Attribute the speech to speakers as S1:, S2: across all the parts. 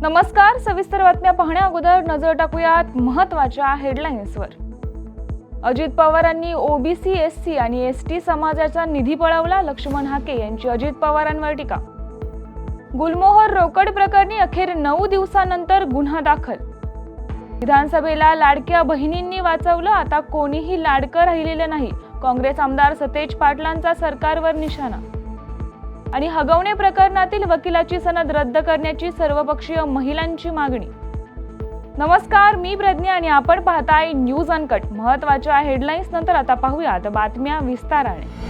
S1: नमस्कार. सविस्तर बातम्या पाहण्या अगोदर नजर टाकूयात महत्त्वाच्या हेडलाईन्सवर. अजित पवारांनी ओबीसी, एससी आणि एसटी समाजाचा निधी पळवला. लक्ष्मण हाके यांची अजित पवारांवर टीका. गुलमोहर रोकड प्रकरणी अखेर 9 दिवसांनंतर गुन्हा दाखल. विधानसभेला लाडक्या बहिणींनी वाचवलं, आता कोणीही लाडकं राहिलेलं नाही. काँग्रेस आमदार सतेज पाटलांचा सरकारवर निशाणा. आणि हगवणे प्रकरणातील वकिलाची सनद रद्द करण्याची सर्वपक्षीय महिलांची मागणी. नमस्कार, मी प्रज्ञा आणि आपण पाहताय न्यूज अनकट. महत्त्वाच्या हेडलाईन्स नंतर आता पाहूयात बातम्या विस्ताराने.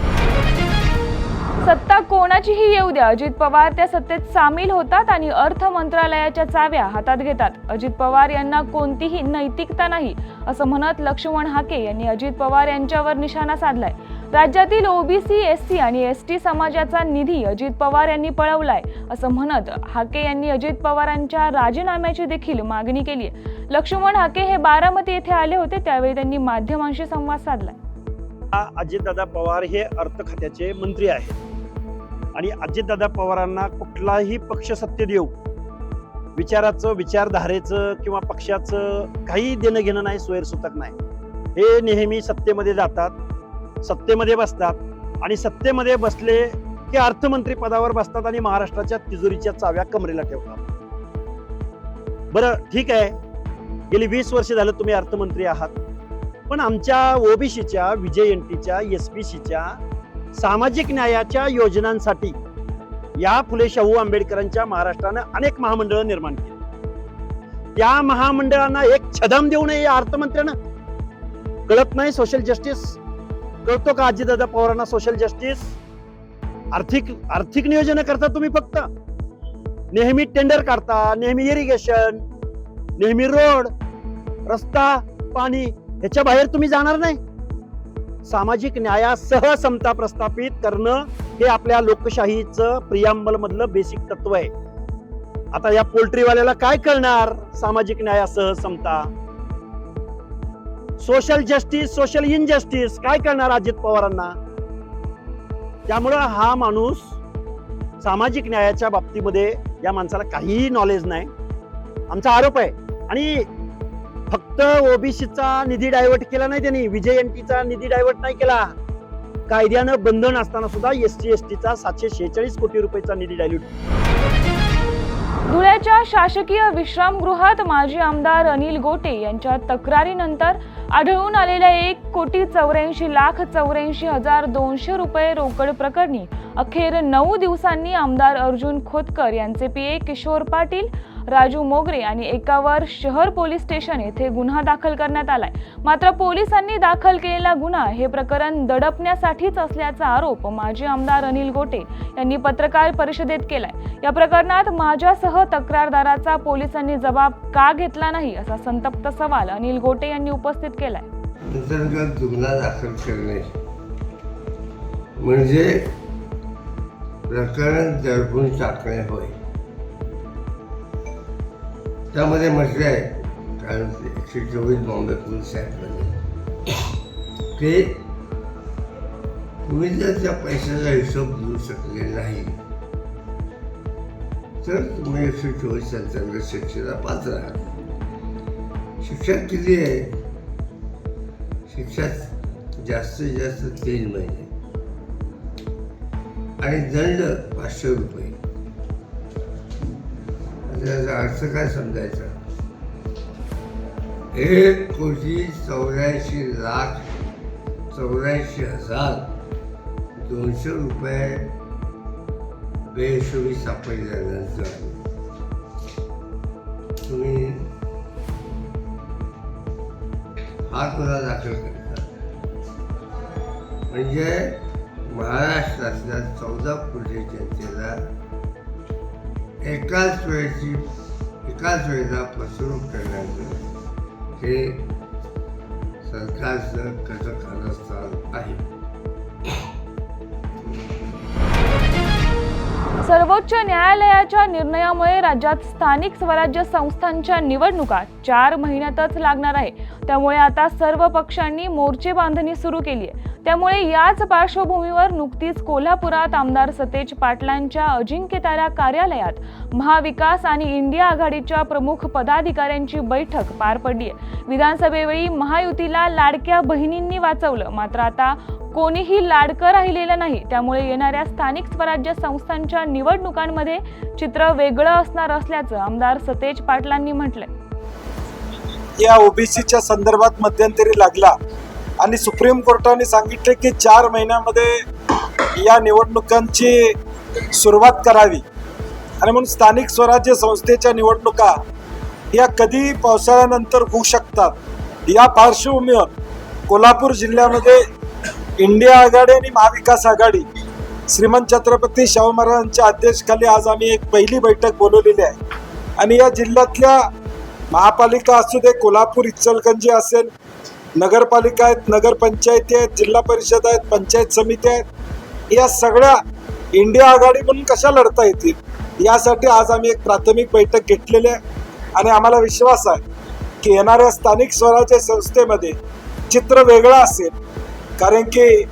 S1: सत्ता कोणाचीही येऊ द्या, अजित पवार त्या सत्तेत सामील होतात आणि अर्थ मंत्रालयाच्या चाव्या हातात घेतात. अजित पवार यांना कोणतीही नैतिकता नाही असं म्हणत लक्ष्मण हाके यांनी अजित पवार यांच्यावर निशाणा साधलाय. राज्यातील ओबीसी, एससी आणि एसटी समाजाचा निधी अजित पवार यांनी पळवलाय असं म्हणत हाके यांनी अजित पवारांच्या राजीनाम्याची देखील मागणी केली आहे. लक्ष्मण हाके हे बारामती येथे आले होते, त्यावेळी त्यांनी माध्यमांशी संवाद साधलाय.
S2: अजितदादा पवार हे अर्थ खात्याचे मंत्री आहेत आणि अजितदादा पवारांना कुठलाही पक्ष सत्तेत येऊ, विचाराचं, विचारधारेचं किंवा पक्षाचं काही देणं घेणं नाही, सोयरसुतक नाही. हे नेहमी सत्तेमध्ये जातात, सत्तेमध्ये बसतात आणि सत्तेमध्ये बसले की अर्थमंत्री पदावर बसतात आणि महाराष्ट्राच्या तिजोरीच्या चाव्या कमरेला ठेवतात. बरं, ठीक आहे, गेली 20 वर्ष झालं तुम्ही अर्थमंत्री आहात, पण आमच्या ओबीसीच्या, विजयएनटीच्या, एसपीसीच्या सामाजिक न्यायाच्या योजनांसाठी या फुले शाहू आंबेडकरांच्या महाराष्ट्रानं अनेक महामंडळं निर्माण केली. त्या महामंडळांना एक छदाम देऊ नये या अर्थमंत्र्यानं. कळत नाही सोशल जस्टिस? कळतो का अजितदादा पवारांना सोशल जस्टिस? आर्थिक नियोजन करता तुम्ही, फक्त नेहमी टेंडर काढता, नेहमी इरिगेशन, नेहमी रोड, रस्ता, पाणी, ह्याच्या बाहेर तुम्ही जाणार नाही. सामाजिक न्यायासह समता प्रस्थापित करणं हे आपल्या लोकशाहीचं प्रियांबल मधलं बेसिक तत्व आहे. आता या पोल्ट्रीवाल्याला काय कळणार सामाजिक न्यायासह समता? सोशल जस्टिस, सोशल इनजस्टिस काय करणार अजित पवारांना? त्यामुळं हा माणूस सामाजिक न्यायाच्या बाबतीमध्ये या माणसाला काहीही नॉलेज नाही, आमचा आरोप आहे. आणि फक्त ओबीसीचा निधी डायव्हर्ट केला नाही त्यांनी, विजयएनटीचा निधी डायव्हर्ट नाही केला. कायद्यानं बंधन असताना सुद्धा एसटी एसटीचा 746 कोटी रुपयाचा निधी डायव्हर्ट.
S1: धुळ्याच्या शासकीय विश्रामगृहात माजी आमदार अनिल गोटे यांच्या तक्रारीनंतर आढळून आलेल्या 1,84,84,200 रुपये रोकड प्रकरणी अखेर 9 दिवसांनी आमदार अर्जुन खोतकर यांचे पीए किशोर पाटील, राजू मोगरे आणि एकावर शहर पोलीस स्टेशन येथे गुन्हा दाखल करण्यात आलाय. मात्र पोलिसांनी दाखल केलेला गुन्हा हे प्रकरण दडपण्यासाठीच असल्याचा आरोप माजी आमदार अनिल गोटे यांनी पत्रकार परिषदेत केलाय. या प्रकरणात माझ्यासह तक्रारदाराचा पोलिसांनी जबाब का घेतला नाही असा संतप्त सवाल अनिल गोटे यांनी उपस्थित केलाय.
S3: अंतर्गत गुन्हा दाखल करणे म्हणजे प्रकरण दडपून टाकणे होय. त्यामध्ये म्हटलं आहे, कारण 124 बॉम्बे पोलीस ॲक्टमध्ये ते तुम्ही जर त्या पैशाचा हिशोब देऊ शकले नाही तर तुम्ही 124 अंतर्गत शिक्षेला पात्र आहात. शिक्षा किती आहे? शिक्षा जास्तीत जास्त 3 महिने आणि दंड 500 रुपये. त्याचा अर्थ काय समजायचा? 1,84,84,200 रुपये बेहिशोबी सापडल्यानंतर तुम्ही हा गुन्हा दाखल करता. म्हणजे महाराष्ट्रातल्या 14 कोटी जनतेला एकाच वेळेला फसवणूक करण्याचं हे सरकारचं कारस्थान आहे.
S1: सर्वोच्च न्यायालयाच्या निर्णयामुळे राज्यात स्थानिक स्वराज्य संस्थांच्या निवडणुका 4 महिन्यातच लागणार आहे. त्यामुळे आता सर्व पक्षांनी मोर्चे बांधणी सुरू केली आहे. त्यामुळे याच पार्श्वभूमीवर नुकतीच कोल्हापुरात आमदार सतेज पाटलांच्या अजिंक्यतारा कार्यालयात महाविकास आणि इंडिया आघाडीच्या प्रमुख पदाधिकाऱ्यांची बैठक पार पडली आहे. विधानसभेवेळी महायुतीला लाडक्या बहिणींनी वाचवलं, मात्र आता कोणीही लाडकं राहिलेलं नाही. त्यामुळे येणाऱ्या स्थानिक स्वराज्य संस्थांच्या निवडणुकांमध्ये चित्र वेगळं असणार असल्याचं आमदार सतेज पाटलांनी म्हटलंय.
S4: या ओबीसीच्या संदर्भात मध्यंतरी लागला आणि सुप्रीम कोर्टाने सांगितले की 4 महिन्यामध्ये या निवडणुकांची सुरुवात करावी आणि म्हणून स्थानिक स्वराज्य संस्थेच्या निवडणुका या कधी पावसाळ्यानंतर होऊ शकतात. या पार्श्वभूमीवर कोल्हापूर जिल्ह्यामध्ये इंडिया आघाडी आणि महाविकास आघाडी श्रीमंत छत्रपती शाहू महाराजांच्या अध्यक्षतेखाली आज आम्ही एक पहिली बैठक बोलवलेली आहे आणि या जिल्ह्यातल्या महापालिका असू दे, कोल्हापूर इचलकरंजी असेल, नगरपालिका आहेत, नगरपंचायती आहेत, जिल्हा परिषद आहेत, पंचायत समिती आहेत, या सगळ्या इंडिया आघाडी म्हणून कशा लढता येतील यासाठी आज आम्ही एक प्राथमिक बैठक घेतलेली आहे आणि आम्हाला विश्वास आहे की येणाऱ्या स्थानिक स्वराज्य संस्थेमध्ये चित्र वेगळं असेल. कारण की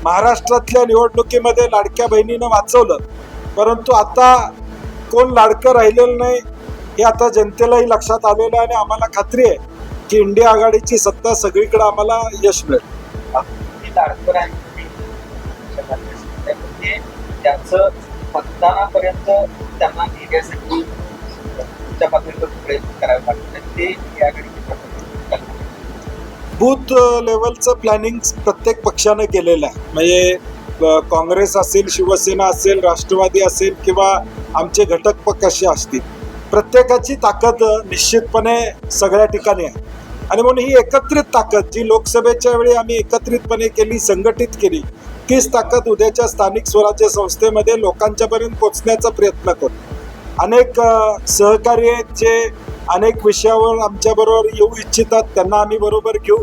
S4: महाराष्ट्रातल्या निवडणुकीमध्ये लाडक्या बहिणीनं वाचवलं, परंतु आता कोण लाडकं राहिलेलं नाही हे आता जनतेलाही लक्षात आलेलं आहे आणि आम्हाला खात्री आहे की इंडिया आघाडीची सत्ता सगळीकडे आम्हाला यश मिळेल.
S5: त्याचं मतदानापर्यंत त्यांना नेण्यासाठी तुमच्या पातळीवर प्रयत्न करावे लागतात. ते इंडिया आघाडीचे
S4: बूथ लेवलचं प्लॅनिंग प्रत्येक पक्षानं केलेलं आहे. म्हणजे काँग्रेस असेल, शिवसेना असेल, राष्ट्रवादी असेल किंवा आमचे घटक पक्ष असतील, प्रत्येकाची ताकद निश्चितपणे सगळ्या ठिकाणी आहे आणि म्हणून ही एकत्रित ताकद जी लोकसभेच्या वेळी आम्ही एकत्रितपणे केली, संघटित केली, तीच ताकद उद्याच्या स्थानिक स्वराज्य संस्थेमध्ये लोकांच्यापर्यंत पोहोचण्याचा प्रयत्न करू. अनेक सहकारी आहेत जे अनेक विषयावर आमच्याबरोबर येऊ इच्छितात, त्यांना आम्ही बरोबर घेऊ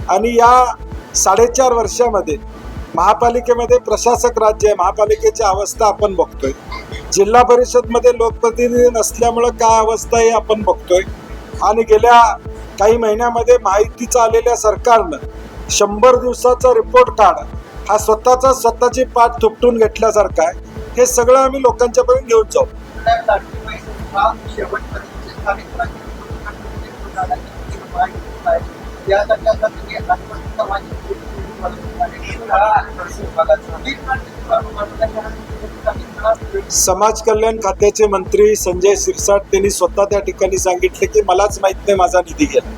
S4: आणि या 4.5 वर्षामध्ये महापालिकेमध्ये प्रशासक राज्य आहे. महापालिकेची अवस्था आपण बघतोय, जिल्हा परिषदमध्ये लोकप्रतिनिधी नसल्यामुळं काय अवस्था आहे आपण बघतोय आणि गेल्या काही महिन्यामध्ये महायुतीचं आलेल्या सरकारनं 100 दिवसाचा रिपोर्ट कार्ड हा स्वतःची पाठ थुपटून घेतल्यासारखा आहे. हे सगळं आम्ही लोकांच्यापर्यंत घेऊन जाऊ. समाज कल्याण खात्याचे मंत्री संजय शिरसाट त्यांनी स्वतः त्या ठिकाणी सांगितले की मलाच माहित नाही माझा निधी गेला.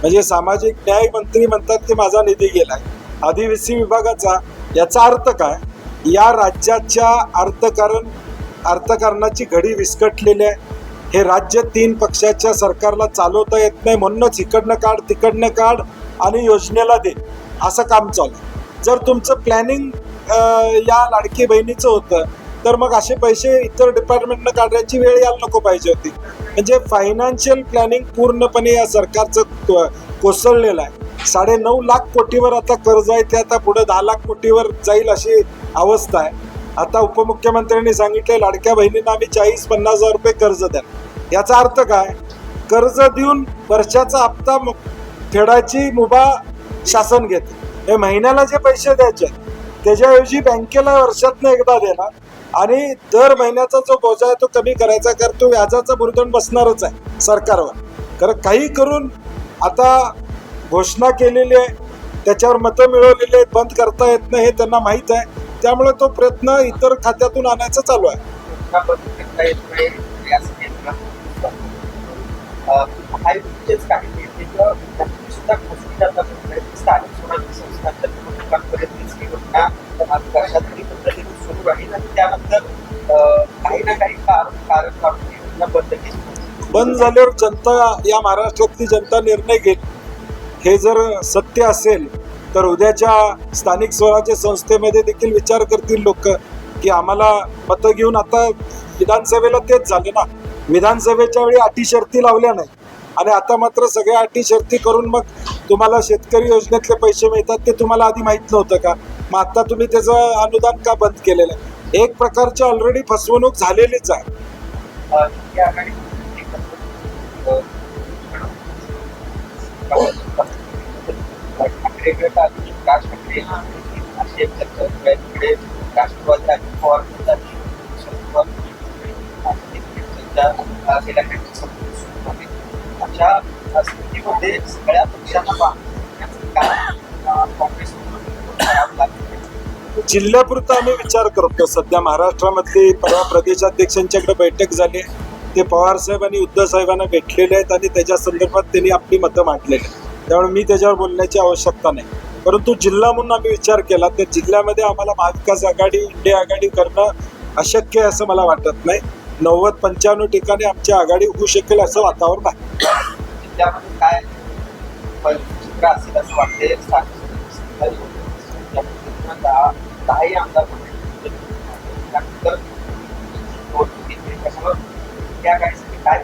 S4: म्हणजे सामाजिक न्याय मंत्री म्हणतात की माझा निधी गेलाय. आदिवासी विभागाचा याचा अर्थ काय? या राज्याच्या अर्थकारणाची घडी विस्कटलेली आहे. हे राज्य 3 पक्षाच्या सरकारला चालवता येत नाही, म्हणूनच इकडनं काढ तिकडनं काढ आणि योजनेला दे असं काम चालू. जर तुमचं प्लॅनिंग या लाडकी बहिणीचं होतं तर मग असे पैसे इतर डिपार्टमेंटनं काढण्याची वेळ यायला नको पाहिजे होती. म्हणजे फायनान्शियल प्लॅनिंग पूर्णपणे या सरकारचं कोसळलेलं आहे. 9.5 लाख कोटीवर आता कर्ज आहे, ते आता पुढे 10 लाख कोटीवर जाईल अशी अवस्था आहे. आता उपमुख्यमंत्र्यांनी सांगितले लाडक्या बहिणींना आम्ही 40-50 हजार रुपये कर्ज द्या. याचा अर्थ काय? कर्ज देऊन वर्षाचा हप्ता फेडायची मुभा शासन घेते. हे महिन्याला जे पैसे द्यायचे त्याच्याऐवजी बँकेला वर्षातनं एकदा देणार आणि दर महिन्याचा जो बोजा आहे तो कमी करायचा, कारण तो व्याजाचा बुरदंड बसणारच आहे सरकारवर. कारण काही करून आता घोषणा केलेली आहे, त्याच्यावर मतं मिळवलेली आहेत, बंद करता येत नाही हे त्यांना माहीत आहे. त्यामुळे तो प्रयत्न इतर खात्यातून आणायचा चालू आहे. बंद झाल्यावर जनता, या महाराष्ट्रातली जनता निर्णय घेईल. हे जर सत्य असेल तर उद्याच्या स्थानिक स्वराज्य संस्थेमध्ये देखील विचार करतील लोक की आम्हाला मतं घेऊन. आता विधानसभेला तेच झाले ना, विधानसभेच्या वेळी अटी शर्ती लावल्या नाही आणि आता मात्र सगळ्या अटी शर्ती करून मग तुम्हाला शेतकरी योजनेतले पैसे मिळतात ते तुम्हाला आधी माहीत नव्हतं का? मग आता तुम्ही त्याचं अनुदान का बंद केलेलं आहे? एक प्रकारची ऑलरेडी फसवणूक झालेलीच आहे.
S5: वेगवेगळे राज ठाकरे अशी एक चर्चा सुरू आहे. तिकडे राष्ट्रवादी अजित पवार गटाची शरद पवार अशी एक चर्चा गेल्या काही दिवसांपासून सुरू आहे. अशा स्थितीमध्ये सगळ्या पक्षांना पाहण्याचं काम काँग्रेसकडून करावं लागतं.
S4: जिल्ह्यापुरता आम्ही विचार करतो. सध्या महाराष्ट्रामधली परवा प्रदेशाध्यक्षांच्याकडे बैठक झाली. ते पवार साहेब आणि उद्धव साहेबांना भेटलेले आहेत आणि त्याच्या संदर्भात त्यांनी आपली मतं मांडलेली आहेत. त्यामुळे मी त्याच्यावर बोलण्याची आवश्यकता नाही. परंतु जिल्हा म्हणून आम्ही विचार केला तर जिल्ह्यामध्ये आम्हाला महाविकास आघाडी इंडिया आघाडी करणं अशक्य आहे असं मला वाटत नाही. 90-95 ठिकाणी आमची आघाडी होऊ शकेल असं वातावरण आहे.
S5: जिल्ह्यामध्ये काय चित्र असेल असं वाटते. दहाही आमदार त्यानंतर त्या गाडीसाठी काय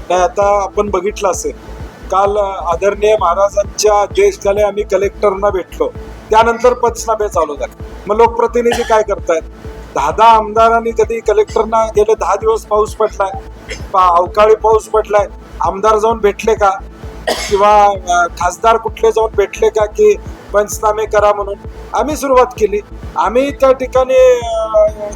S4: नाही, आता आपण बघितलं असेल काल आदरणीय महाराजांच्या आदेशाखाली आम्ही कलेक्टरना भेटलो. त्यानंतर पंचनामे चालू झाले. मग लोकप्रतिनिधी काय करतायत? 10 आमदारांनी कधी कलेक्टरना गेले 10 दिवस पाऊस पडलाय, अवकाळी पाऊस पडलाय, आमदार जाऊन भेटले का? किंवा खासदार कुठले जाऊन भेटले का की पंचनामे करा म्हणून? आम्ही सुरुवात केली. आम्ही त्या ठिकाणी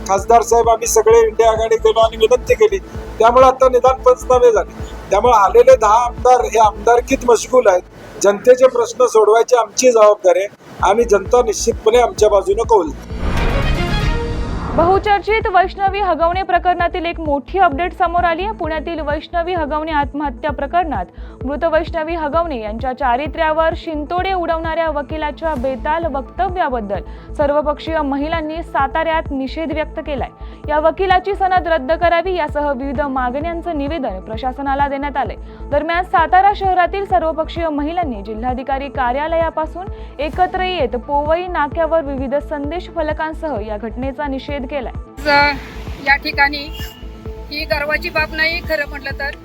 S4: खासदार साहेब आम्ही सगळे इंडिया आघाडी गेलो आणि विनंती केली. त्यामुळे आता निदान पंचनामे झाले. त्यामुळे आलेले 10 आमदार हे आमदारकीत मशगूल आहेत. जनतेचे प्रश्न सोडवायची आमची जबाबदारी आहे आणि जनता निश्चितपणे आमच्या बाजूने कौल.
S1: बहुचर्चित वैष्णवी हगवणे प्रकरणातील एक मोठी अपडेट समोर आली आहे. पुण्यातील वैष्णवी हगवणे आत्महत्या प्रकरणात मृत वैष्णवी हगवणे यांच्या चारित्र्यावर शिंतोडे उडवणाऱ्या वकिलाच्या बेताल वक्तव्याबद्दल सर्वपक्षीय महिलांनी साताऱ्यात निषेध व्यक्त केलाय. या वकिलाची सनद रद्द करावी यासह विविध मागण्यांचं निवेदन प्रशासनाला देण्यात आले. दरम्यान सातारा शहरातील सर्वपक्षीय महिलांनी जिल्हाधिकारी कार्यालयापासून एकत्र येत पोवई नाक्यावर विविध संदेश फलकांसह या घटनेचा निषेध केलाय.
S6: या ठिकाणी ही गर्वाची बाब नाही खरं म्हटलं तर.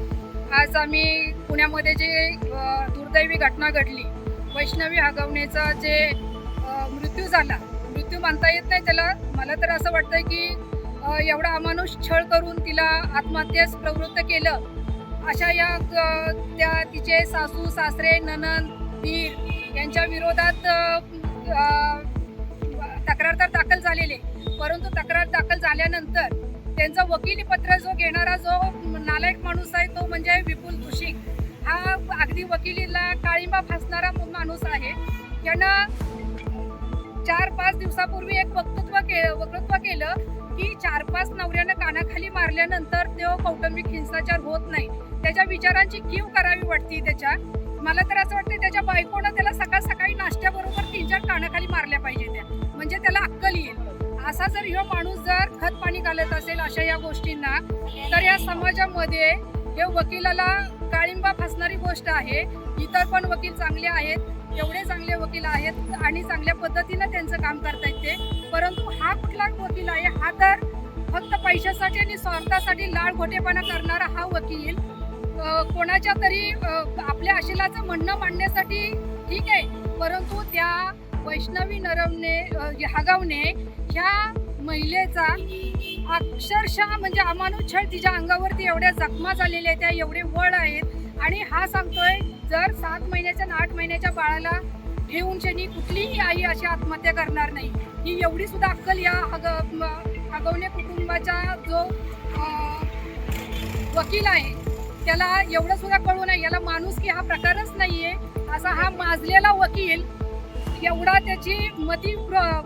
S6: आज आम्ही पुण्यामध्ये जे दुर्दैवी घटना घडली, वैष्णवी हगवणेचा जे मृत्यू झाला, मृत्यू म्हणता येत नाही त्याला. मला तर असं वाटतं की एवढा अमानुष छळ करून तिला आत्महत्येस प्रवृत्त केलं. अशा या त्या तिचे सासू सासरे नणंद दीर यांच्या विरोधात तक्रार तर दाखल झालेली, परंतु तक्रार दाखल झाल्यानंतर त्यांचं वकिली पत्र जो घेणारा जो नालायक माणूस आहे तो म्हणजे विपुल तुशिक. हा अगदी वकिलीला काळिंबा फासणारा माणूस आहे. त्यानं 4-5 दिवसापूर्वी एक वक्तव्य केलं की 4-5 नवऱ्यानं कानाखाली मारल्यानंतर तो कौटुंबिक हिंसाचार होत नाही. त्याच्या विचारांची कीव करावी वाटते त्याच्या. मला तर असं वाटतं त्याच्या बायकोनं त्याला सकाळ सकाळी नाश्त्याबरोबर 3-4 कानाखाली मारल्या पाहिजे त्या, म्हणजे त्याला अक्कल येईल. असा जर ह्यो माणूस जर खत पाणी घालत असेल अशा या गोष्टींना, तर या समाजामध्ये हे वकिलाला काळिंबा फासणारी गोष्ट आहे. इतर पण वकील चांगले आहेत, एवढे चांगले वकील आहेत आणि चांगल्या पद्धतीनं त्यांचं काम करतायत ते. परंतु हा कुठला वकील आहे? हा तर फक्त पैशासाठी आणि स्वार्थासाठी लाडघोटेपणा करणारा हा वकील. कोणाच्या तरी आपल्या आशिलाचं म्हणणं मांडण्यासाठी ठीक आहे, परंतु त्या वैष्णवी हगवणे ह्या महिलेचा अक्षरशः म्हणजे अमानुष छळ, तिच्या अंगावरती एवढ्या जखमा झालेल्या आहेत, त्या एवढे वळ आहेत. आणि हा सांगतोय जर 7 महिन्याच्या आणि 8 महिन्याच्या बाळाला ठेवून शनी कुठलीही आई अशी आत्महत्या करणार नाही. ही एवढी सुद्धा अक्कल या हगवणे कुटुंबाचा जो वकील आहे त्याला एवढं सुद्धा कळू नये. याला माणुसकी हा प्रकारच नाहीये. असा हा माजलेला वकील एवढा त्याची मती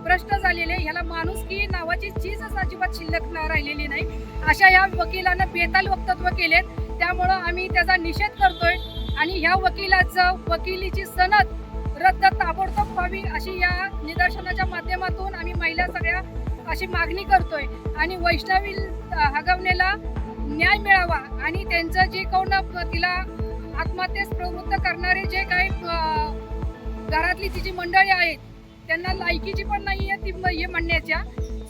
S6: भ्रष्ट झालेले, ह्याला माणुसकी नावाची चीजच अजिबात शिल्लक राहिलेली नाही. अशा या वकिलानं बेताल वक्तव्य केलेत. त्यामुळं आम्ही त्याचा निषेध करतोय आणि ह्या वकिलीची सनद रद्द ताबडतोब व्हावी अशी या निदर्शनाच्या माध्यमातून आम्ही महिला सगळ्या अशी मागणी करतोय. आणि वैष्णवी हगवणेला न्याय मिळावा आणि त्यांचं जे कोण तिला आत्महत्येस प्रवृत्त करणारे जे काही घरातली तिची मंडळी आहेत त्यांना लायकीची पण नाही आहे ती हे म्हणण्याच्या.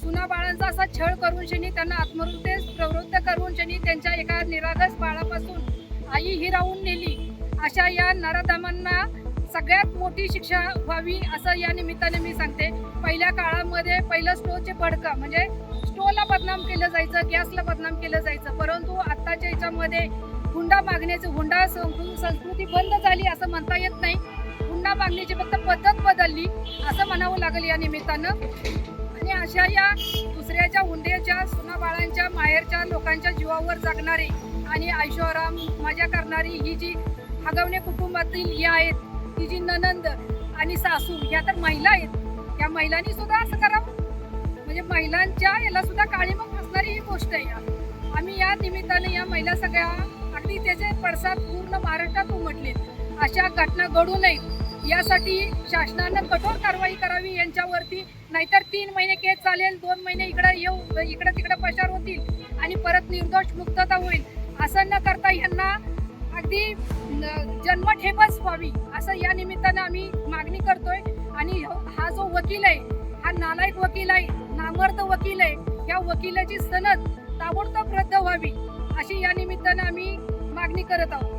S6: सुना बाळांचा असा छळ करून शनी त्यांना आत्महत्येस प्रवृत्त करून शनी त्यांच्या एका निरागस बाळापासून आई हिरावून नेली. अशा या नराधमांना सगळ्यात मोठी शिक्षा व्हावी असं या निमित्ताने मी सांगते. पहिल्या काळामध्ये पहिलं स्टोवचे भडकं म्हणजे स्टोवला बदनाम केलं जायचं, गॅसला बदनाम केलं जायचं, परंतु आत्ताच्या याच्यामध्ये हुंडा मागण्याची हुंडा संस्कृती बंद झाली असं म्हणता येत नाही. पुन्हा मागण्याची फक्त पद्धत बदलली असं म्हणावं लागेल या निमित्तानं. आणि अशा या दुसऱ्याच्या हुंड्याच्या सुनाबाळांच्या माहेरच्या लोकांच्या जीवावर जगणारी आणि ऐशोआराम मजा करणारी ही जी हगवणे कुटुंबातील ही आहेत, ती जी ननंद आणि सासू ह्या तर महिला आहेत, या महिलांनी सुद्धा असं करावं म्हणजे महिलांच्या याला सुद्धा काळीमा असणारी ही गोष्ट आहे. आम्ही या निमित्ताने या महिला सगळ्या अगदी त्याचे पडसाद पूर्ण महाराष्ट्रात उमटलेत. अशा घटना घडू नयेत यासाठी शासनानं कठोर कारवाई करावी यांच्यावरती, नाहीतर 3 महिने केस चालेल, 2 महिने इकडे तिकडे पसार होतील आणि परत निर्दोष मुक्तता होईल. असं न करता यांना अगदी जन्मठेपच व्हावी असं या निमित्तानं आम्ही मागणी करतोय. आणि हा जो वकील आहे हा नालायक वकील आहे, नामर्द वकील आहे, या वकिलाची सनद ताबडतोब रद्द व्हावी अशी या निमित्तानं आम्ही मागणी करत आहोत.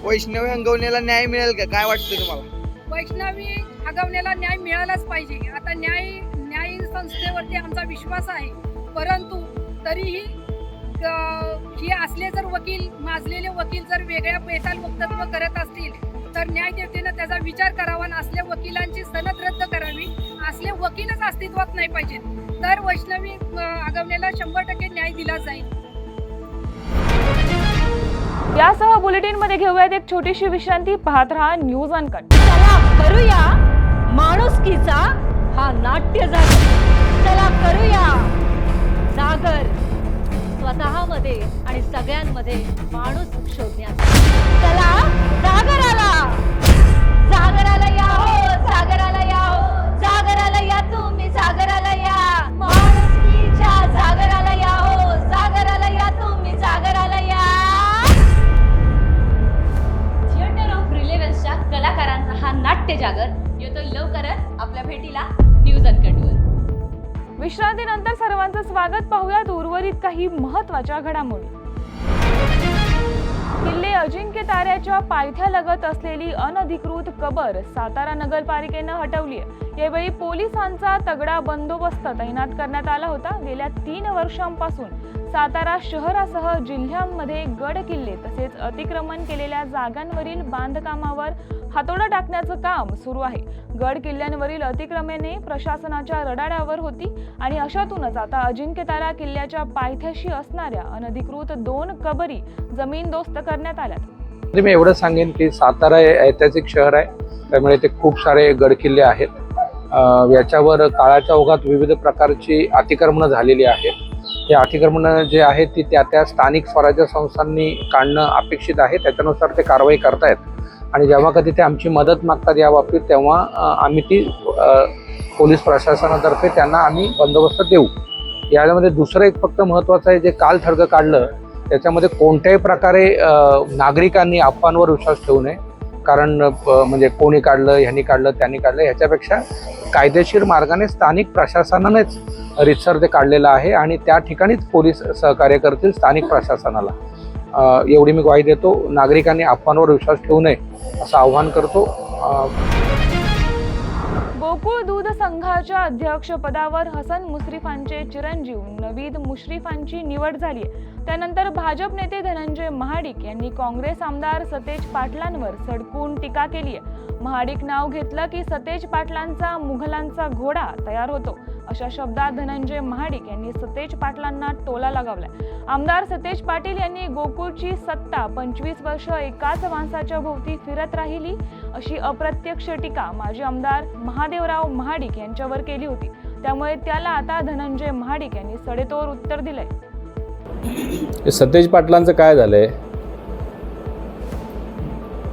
S7: वैष्णवी अंगवण्याला न्याय मिळेल का, काय वाटतं तुम्हाला?
S6: वैष्णवी हगवण्याला न्याय मिळालाच पाहिजे. आता न्याय संस्थेवरती आमचा विश्वास आहे, परंतु तरीही हे असले जर वकील, माजलेले वकील जर वेगळ्या बेताल वक्तव्य करत असतील तर न्यायदेवतेनं त्याचा विचार करावा आणि असल्या वकिलांची सनद रद्द करावी. असले वकीलच अस्तित्वात नाही पाहिजेत, तर वैष्णवी हगवण्याला 100% न्याय दिला जाईल.
S1: यासह बुलेटिनमध्ये घेऊयात एक छोटीशी विश्रांती. पाहत रहा न्यूज अनकट.
S8: चला करूया माणुसकीचा हा नाट्य जागर. चला करूया जागर स्वतःमध्ये आणि सगळ्यांमध्ये माणूस शोधण्याचा. चला जागराला या हो, जागराला या हो, जागराला या तुम्ही, जागराला या माणुसकीच्या जागराला या हो, जागराला या तुम्ही, जागराला या. थिएटर ऑफ रिलेव्हन्सच्या कलाकारांचा हा नाट्य जागर येतो लवकरच आपल्या भेटीला न्यूज अनकटवर.
S1: विश्रांतीनंतर सर्वांचं स्वागत. पाहूयात उर्वरित काही महत्त्वाच्या घडामोडी. किल्ले अजिंक्य ताऱ्याच्या पायथ्यालगत असलेली अनधिकृत कबर सातारा नगरपालिकेनं हटवली आहे. यावेळी पोलिसांचा तगडा बंदोबस्त तैनात करण्यात आला होता. गेल्या 3 वर्षांपासून सातारा शहरासह जिल्ह्यांमध्ये गड किल्ले तसेच अतिक्रमण केलेल्या जागांवरील बांधकामावर हातोडा टाकण्याचं काम सुरू आहे. गड किल्ल्यांवरील अतिक्रमणे प्रशासनाच्या रडारावर होती आणि अशातूनच आता अजिंक्यतारा किल्ल्याच्या पायथ्याशी असणाऱ्या अनधिकृत 2 कबरी जमीनदोस्त करण्यात आल्या.
S9: मी एवढं सांगेन की सातारा हे ऐतिहासिक शहर आहे, त्यामुळे ते खूप सारे गडकिल्ले आहेत. याच्यावर काळाच्या ओघात विविध प्रकारची अतिक्रमणं झालेली आहेत. हे अतिक्रमणं जे आहेत ती त्या स्थानिक स्वराज्य संस्थांनी काढणं अपेक्षित आहे, त्याच्यानुसार ते कारवाई करतायत. आणि जेव्हा कधी ते आमची मदत मागतात या बाबतीत, तेव्हा आम्ही ती पोलीस प्रशासनातर्फे त्यांना आम्ही बंदोबस्त देऊ. यामध्ये दुसरं एक फक्त महत्त्वाचं आहे, जे काल थडगं काढलं त्याच्यामध्ये कोणत्याही प्रकारे नागरिकांनी अफवांवर विश्वास ठेवू नये. कारण म्हणजे कोणी काढलं, ह्यांनी काढलं, त्यांनी काढलं, ह्याच्यापेक्षा कायदेशीर मार्गाने स्थानिक प्रशासनानेच रितसर ते काढलेलं आहे आणि त्या ठिकाणीच पोलीस सहकार्य करतील स्थानिक प्रशासनाला. एवढी मी ग्वाही देतो. नागरिकांनी अफवांवर विश्वास ठेवू नये असं आवाहन करतो.
S1: गोकुळ दूध संघाच्या अध्यक्षपदावर हसन मुश्रीफांचे चिरंजीव नवीद मुश्रीफांची निवड झाली आहे. त्यानंतर भाजप नेते धनंजय महाडिक यांनी काँग्रेस आमदार सतेज पाटलांवर सडकून टीका केली आहे. महाडिक नाव घेतलं की सतेज पाटलांचा मुघलांचा घोडा तयार होतो, अशा शब्दात धनंजय महाडिक यांनी सतेज पाटलांना टोला लगावलाय. आमदार सतेज पाटील यांनी गोकुळची सत्ता 25 वर्ष एकाच माणसाच्या भोवती फिरत राहिली, अशी अप्रत्यक्ष टीका माजी आमदार महादेवराव महाडिक यांच्यावर केली होती. त्यामुळे त्याला आता धनंजय महाडिक यांनी सडेतोड उत्तर दिलंय.
S10: सतेज पाटलांचं काय झालंय?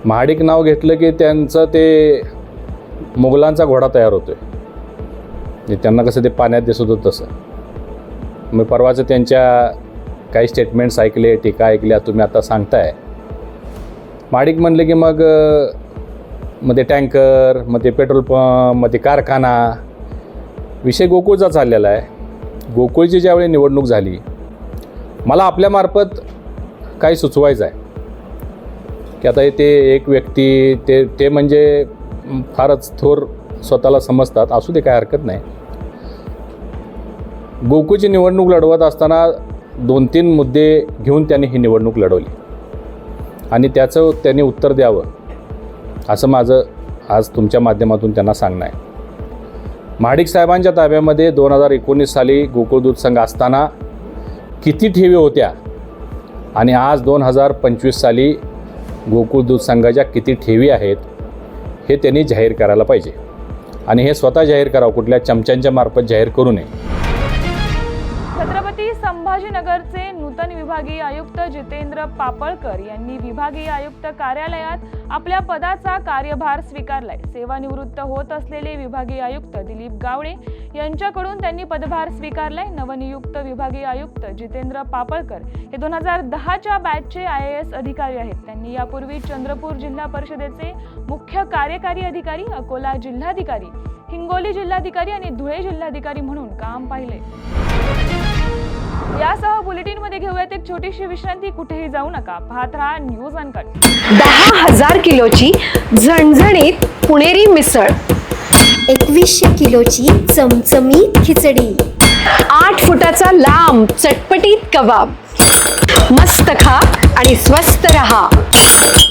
S10: महाडिक नाव घेतलं की त्यांचं ते मुघलांचा घोडा तयार होतोय. त्यांना कसं ते पाण्यात दिसत होतं तसं. मी परवाचं त्यांच्या काही स्टेटमेंट्स ऐकले, टीका ऐकल्या, तुम्ही आता सांगताय. महाडिक म्हणले की मग ते टँकर, मग ते पेट्रोल पंप, मग ते कारखाना. विषय गोकुळचा चाललेला आहे. गोकुळची ज्यावेळी निवडणूक झाली, मला आपल्यामार्फत काही सुचवायचं आहे की आता ते एक व्यक्ती ते म्हणजे फारच थोर स्वतःला समजतात, असू दे, काय हरकत नाही. गोकुळची निवडणूक लढवत असताना 2-3 मुद्दे घेऊन त्यांनी ही निवडणूक लढवली आणि त्याचं त्यांनी उत्तर द्यावं असं माझं आज तुमच्या माध्यमातून त्यांना सांगणं आहे. महाडिक साहेबांच्या ताब्यामध्ये 2019 साली गोकुळ दूध संघ असताना किती ठेवी होत्या आणि आज 2025 साली गोकुळ दूध संघाच्या किती ठेवी आहेत हे त्यांनी जाहीर करायला पाहिजे. आणि हे स्वतः जाहीर करावं, कुठल्या चमच्यांच्या मार्फत जाहीर करू नये.
S1: छत्रपती संभाजीनगरचे नूतन विभागीय आयुक्त जितेंद्र पापळकर यांनी विभागीय आयुक्त कार्यालयात आपल्या पदाचा कार्यभार स्वीकारलाय. सेवानिवृत्त होत असलेले विभागीय आयुक्त दिलीप गावडे यांच्याकडून त्यांनी पदभार स्वीकारलाय. नवनियुक्त विभागीय आयुक्त जितेंद्र पापळकर हे 2010च्या बॅचचे IAS अधिकारी आहेत. त्यांनी यापूर्वी चंद्रपूर जिल्हा परिषदेचे मुख्य कार्यकारी अधिकारी, अकोला जिल्हाधिकारी, हिंगोली जिल्हाधिकारी आणि धुळे जिल्हाधिकारी म्हणून काम पाहिले. यासह बुलेटिनमध्ये घेऊयात एक छोटीशी विश्रांती. कुठेही जाऊ नका, पाहत राहा न्यूज अनकट.
S11: 10,000 किलोची झणझणीत पुणेरी मिसळ,
S12: 2100 किलोची चमचमीत खिचडी,
S11: 8 फुटाचा लांब चटपटीत कबाब. मस्त खा आणि स्वस्त रहा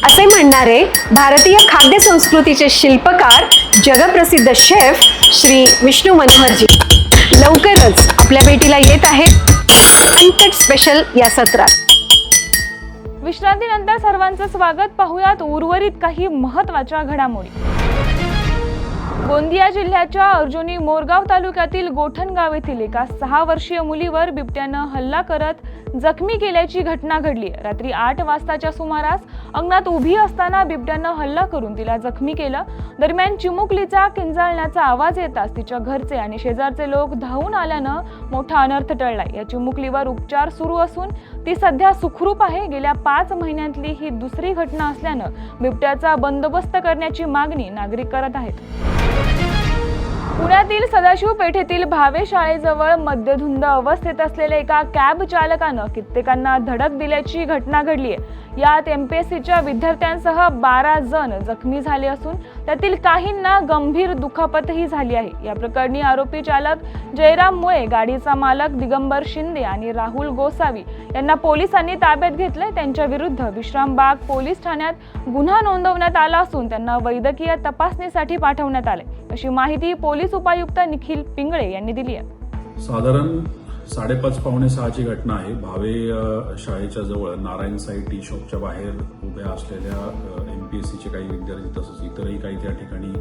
S11: असे म्हणणारे भारतीय खाद्य संस्कृतीचे शिल्पकार, जगप्रसिद्ध शेफ श्री विष्णू मनोहरजी लवकरच आपल्या भेटीला येत आहेत अनकट स्पेशल या सत्रात.
S1: विश्रांतीनंतर सर्वांचं स्वागत. पाहुयात उर्वरित काही महत्त्वाच्या घडामोडी. गोंदिया जिल्ह्याच्या अर्जुनी मोरगाव तालुक्यातील गोठणगाव येथील एका 6 वर्षीय मुलीवर बिबट्यानं हल्ला करत जखमी केल्याची घटना घडली. रात्री 8 वाजताच्या सुमारास अंगणात उभी असताना बिबट्यानं हल्ला करून तिला जखमी केलं. दरम्यान चिमुकलीचा किंचाळण्याचा आवाज येताच तिच्या घरचे आणि शेजारचे लोक धावून आल्यानं मोठा अनर्थ टळलाय. या चिमुकलीवर उपचार सुरू असून ती सध्या सुखरूप आहे. गेल्या 5 महिन्यांतली ही दुसरी घटना असल्यानं बिबट्याचा बंदोबस्त करण्याची मागणी नागरिक करत आहेत. पुण्यातील सदाशिव पेठेतील भावे शाळेजवळ मद्यधुंद अवस्थेत असलेल्या एका कॅब चालकानं कित्येकांना धडक दिल्याची घटना घडली आहे. यात MPSCच्या विद्यार्थ्यांसह 12 जण जखमी झाले असून त्यातील काहींना गंभीर दुखापतही झाली आहे. या प्रकरणी आरोपी चालक जयराम मुळे, गाडीचा मालक दिगंबर शिंदे आणि राहुल गोसावी यांना पोलिसांनी ताब्यात घेतलंय. त्यांच्या विरुद्ध विश्रामबाग पोलीस ठाण्यात गुन्हा नोंदवण्यात आला असून त्यांना वैद्यकीय तपासणीसाठी पाठवण्यात आले, अशी माहिती पोलीस उपायुक्त निखिल पिंगळे यांनी दिली आहे.
S13: साधारण 5:30-5:45ची घटना आहे. भावे शाळेच्या जवळ नारायण साई टी शॉपच्या बाहेर उभ्या असलेल्या MPSCचे काही विद्यार्थी तसंच इतरही काही त्या ठिकाणी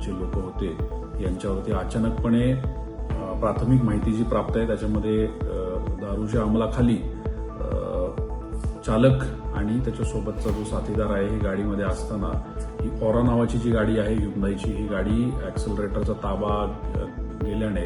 S13: जे लोक होते यांच्यावरती अचानकपणे प्राथमिक माहिती जी प्राप्त आहे त्याच्यामध्ये दारूच्या अंमलाखाली चालक आणि त्याच्यासोबतचा जो साथीदार आहे ही गाडीमध्ये असताना ही ऑरा नावाची जी गाडी आहे Hyundaiची, ही गाडी ॲक्सेलरेटरचा ताबा गेल्याने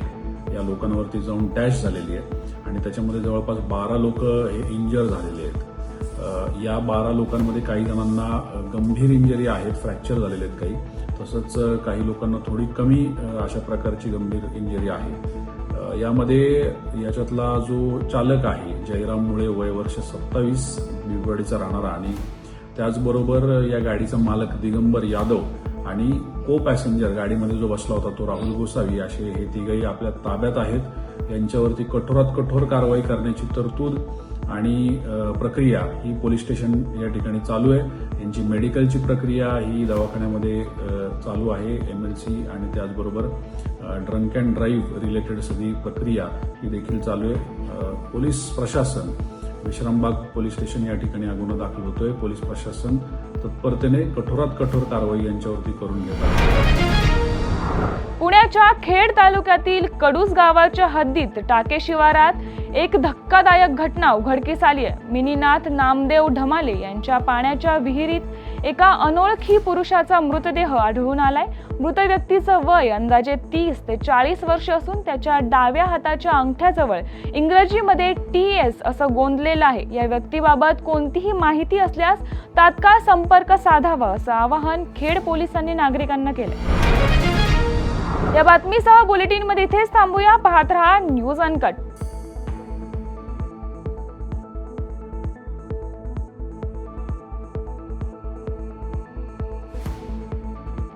S13: या लोकांवरती जाऊन डॅश झालेली आहे आणि त्याच्यामध्ये जवळपास 12 लोक हे इंजर झालेले आहेत. या 12 लोकांमध्ये काही जणांना गंभीर इंजरी आहेत, फ्रॅक्चर झालेले आहेत काही, तसंच काही लोकांना थोडी कमी अशा प्रकारची गंभीर इंजरी आहे. यामध्ये याच्यातला जो चालक आहे जयराम मुळे, वय वर्ष 27, बिबवाडीचा राहणारा, आणि त्याचबरोबर या गाडीचा मालक दिगंबर यादव आणि को पॅसेंजर गाडीमध्ये जो बसला होता तो राहुल गोसावी, असे हे तिघही आपल्या ताब्यात आहेत. यांच्यावरती कठोरात कठोर कारवाई करण्याची तरतूद आणि प्रक्रिया ही पोलीस स्टेशन या ठिकाणी चालू आहे. यांची मेडिकलची प्रक्रिया ही दवाखान्यामध्ये चालू आहे, MLC, आणि त्याचबरोबर ड्रंक अँड ड्राईव्ह रिलेटेड सगळी प्रक्रिया ही देखील चालू आहे. पोलीस प्रशासन, विश्रामबाग पोलीस स्टेशन या ठिकाणी हा गुन्हा दाखल होतोय. पोलीस प्रशासन तत्परतेने कठोरात कठोर कारवाई यांच्यावरती करून घेत आहे.
S1: पुण्याच्या खेड तालुक्यातील कडूस गावाच्या हद्दीत टाके शिवारात एक धक्कादायक घटना उघडकीस आली आहे. मिनीनाथ नामदेव ढमाले यांच्या पाण्याच्या विहिरीत एका अनोळखी पुरुषाचा मृतदेह आढळून आलाय. मृत व्यक्तीचं वय अंदाजे 30 ते 40 वर्ष असून त्याच्या डाव्या हाताच्या अंगठ्याजवळ इंग्रजीमध्ये TS असं गोंदलेलं आहे. या व्यक्तीबाबत कोणतीही माहिती असल्यास तात्काळ संपर्क साधावा असं आवाहन खेड पोलिसांनी नागरिकांना केलं. या बातमीसह बुलेटिनमध्ये इथेच थांबूया. पाहत रहा न्यूज अनकट.